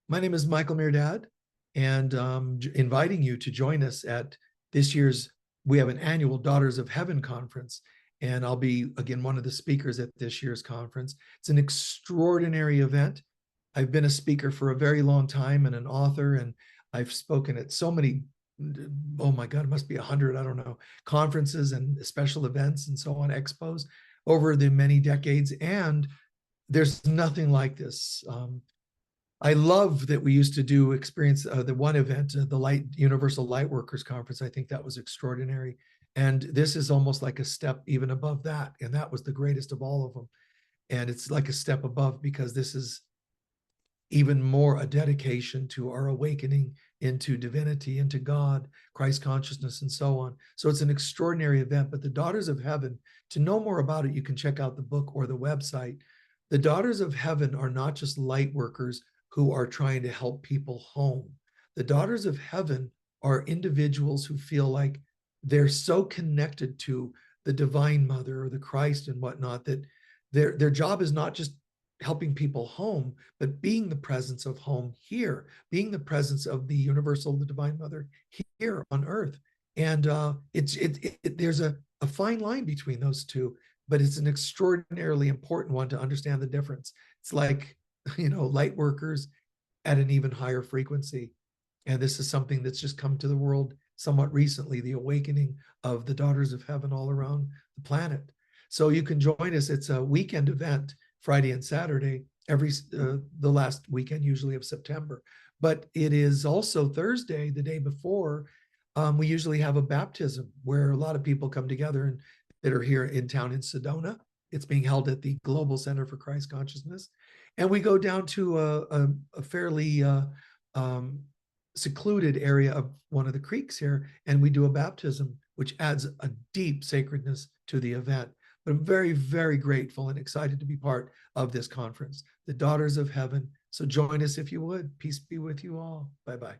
My name is Michael Mirdad, and inviting you to join us at this year's, we have an annual Daughters of Heaven conference, and I'll be, again, one of the speakers at this year's conference. It's an extraordinary event. I've been a speaker for a very long time and an author, and I've spoken at so many, oh my God, it must be 100, I don't know, conferences and special events and so on, expos over the many decades, and there's nothing like this. I love that we used to do experience the one event, the Universal Lightworkers Conference. I think that was extraordinary. And this is almost like a step even above that. And that was the greatest of all of them. And it's like a step above because this is even more a dedication to our awakening into divinity, into God, Christ consciousness, and so on. So it's an extraordinary event. But the Daughters of Heaven, to know more about it, you can check out the book or the website. The Daughters of Heaven are not just light workers who are trying to help people home. The Daughters of Heaven are individuals who feel like they're so connected to the Divine Mother or the Christ and whatnot that their job is not just helping people home, but being the presence of home here, being the presence of the universal, the Divine Mother here on earth. And there's a fine line between those two, but it's an extraordinarily important one to understand the difference. It's like, light workers at an even higher frequency. And this is something that's just come to the world somewhat recently, the awakening of the Daughters of Heaven all around the planet. So you can join us. It's a weekend event, Friday and Saturday, the last weekend usually of September. But it is also Thursday, the day before. We usually have a baptism where a lot of people come together and that are here in town in Sedona. It's being held at the Global Center for Christ Consciousness. And we go down to a fairly secluded area of one of the creeks here, and we do a baptism, which adds a deep sacredness to the event. But I'm very, very grateful and excited to be part of this conference, the Daughters of Heaven. So join us if you would. Peace be with you all. Bye-bye.